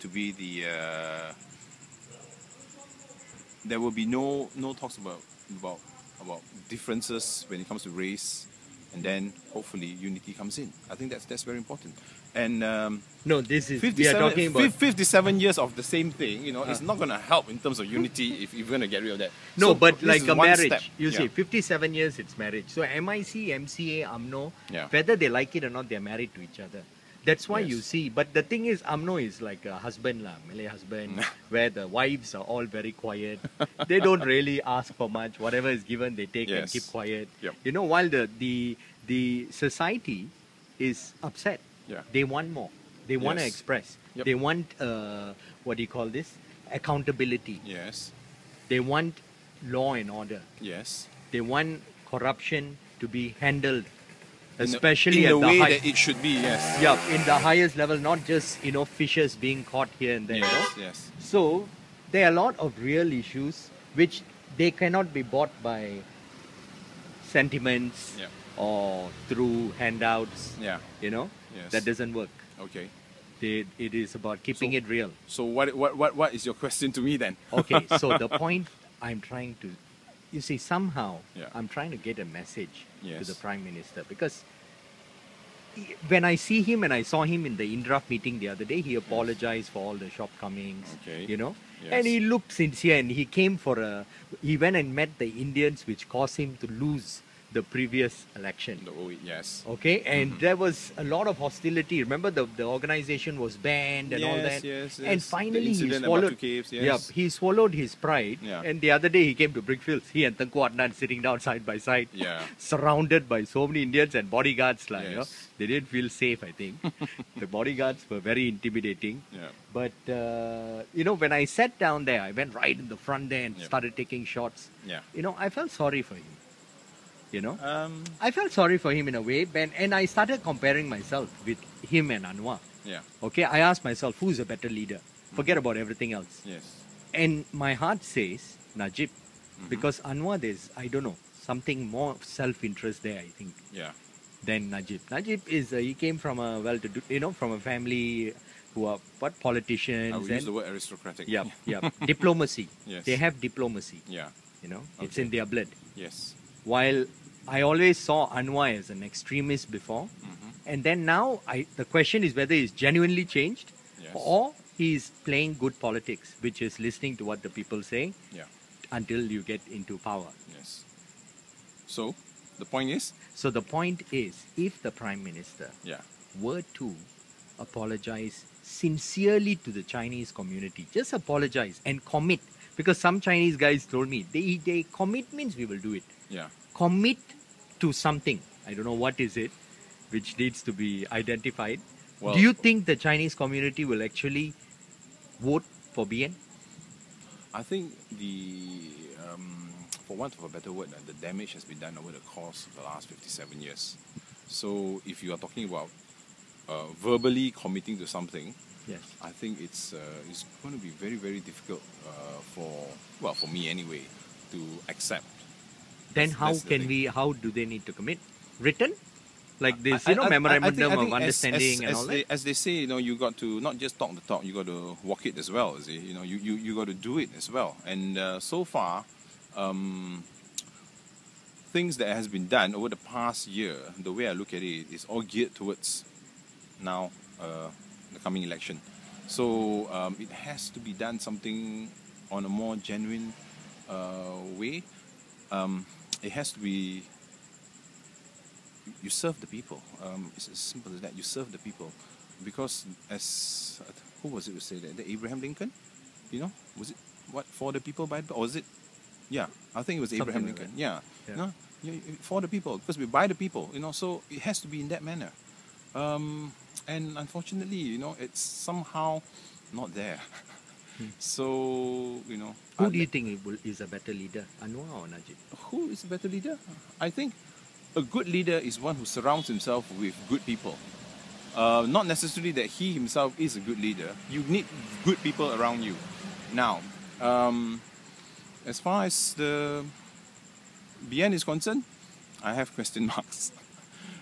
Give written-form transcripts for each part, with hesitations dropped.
to be the there will be no talks about differences when it comes to race, and then hopefully unity comes in. I think that's very important. And no, this is we are talking about 57 years of the same thing. You know, it's not going to help in terms of unity if you're going to get rid of that. No, so but like a marriage, step. you see, 57 years it's marriage. So MIC, MCA, UMNO, Yeah. whether they like it or not, they're married to each other. That's why Yes. you see. But the thing is, UMNO is like a husband, Malay husband, where the wives are all very quiet. They don't really ask for much. Whatever is given, they take and Yes. keep quiet. Yep. You know, while the society is upset. Yeah. They want more. They want to Yes. express. Yep. They want, what do you call this? Accountability. Yes. They want law and order. Yes. They want corruption to be handled, In especially the at the way high, that it should be. Yes. yeah, in the highest level, not just fishes being caught here and there. Yes. You know? Yes. So there are a lot of real issues which they cannot be bought by sentiments Yeah. or through handouts. Yeah. You know, Yes. that doesn't work. Okay. It is about keeping So- it real. So what is your question to me then? Okay, so the point I'm trying to, you see, somehow Yeah. I'm trying to get a message to Yes. the Prime Minister, because when I see him, and I saw him in the INDRAF meeting the other day, he apologized for all the shortcomings, Okay. you know, Yes. and he looked sincere, and he went and met the Indians, which caused him to lose the previous election. Yes. Okay, and there was a lot of hostility. Remember, the organization was banned and all that. Yes, And yes. finally, The he incident at swallowed. Batu Caves, yes. Yeah, he swallowed his pride. Yeah. And the other day, he came to Brickfields. He and Tengku Adnan sitting down side by side, Yeah. surrounded by so many Indians and bodyguards. Like, you know, Yes. they didn't feel safe. I think the bodyguards were very intimidating. Yeah. But when I sat down there, I went right in the front there and Yeah. started taking shots. Yeah. I felt sorry for him. Um. I felt sorry for him in a way, and I started comparing myself with him and Anwar. Yeah. Okay, I asked myself, who's a better leader? Forget about everything else. Yes. And my heart says Najib, because Anwar, there's, I don't know, something more self-interest there, I think, Yeah. than Najib. Najib he came from a well-to-do, from a family who are politicians. I will use the word aristocratic. Yeah, yeah, diplomacy. Yes. They have diplomacy. Yeah. It's Okay. in their blood. Yes. While I always saw Anwar as an extremist before, and then now the question is whether he's genuinely changed, Yes. or he's playing good politics, which is listening to what the people say Yeah. until you get into power. Yes. So the point is. So the point is, if the Prime Minister Yeah. were to apologize sincerely to the Chinese community, just apologize and commit, because some Chinese guys told me, they commit means we will do it. Yeah. Commit to something. I don't know what is it, which needs to be identified. Well- Do you think the Chinese community will actually vote for BN? I think for want of a better word, the damage has been done over the course of the last 57 years. So if you are talking about verbally committing to something, Yes. I think it's going to be very, very difficult for me anyway, to accept. Then That's the thing. how do they need to commit? Written? Like this, I memorandum think of understanding and all that? as they say, you got to not just talk the talk, you got to walk it as well. You got to do it as well. And so far, things that has been done over the past year, the way I look at it, is all geared towards now the coming election. So it has to be done something on a more genuine way. It has to be, you serve the people. It's as simple as that. You serve the people, because who was it who said that? The Abraham Lincoln, was it what, for the people by the, or was it? Yeah, I think it was Abraham Something like Lincoln. Yeah, Yeah. no, for the people, because we by the people. So it has to be in that manner. And unfortunately, it's somehow not there. So, Who do you think is a better leader, Anwar or Najib? Who is a better leader? I think a good leader is one who surrounds himself with good people. Not necessarily that he himself is a good leader. You need good people around you. Now, as far as the BN is concerned, I have question marks.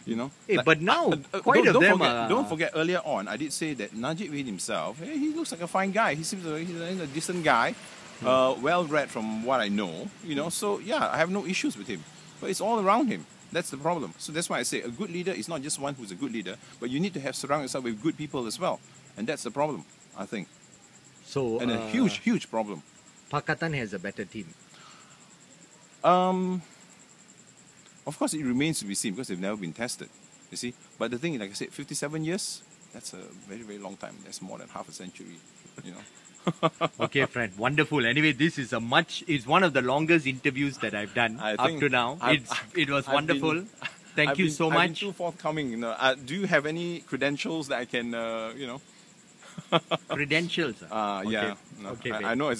You know. Hey, Like, but now quite of them forget, are. Don't forget, earlier on, I did say that Najib Wahid himself, he looks like a fine guy. He seems he's a decent guy, well-read from what I know. You know, so yeah, I have no issues with him. But it's all around him. That's the problem. So that's why I say a good leader is not just one who's a good leader, but you need to have surround yourself with good people as well. And that's the problem, I think. So And a huge problem. Pakatan has a better team. Of course, it remains to be seen because they've never been tested. You see, but the thing, like I said, 57 years. That's a very, very long time. That's more than half a century. You know. Okay, friend, wonderful. Anyway, this is it's one of the longest interviews that I've done up to now. It was wonderful. Thank you so I've been much. too forthcoming. You know, do you have any credentials that I can, you know? Credentials. Yeah. No, Okay, I know it's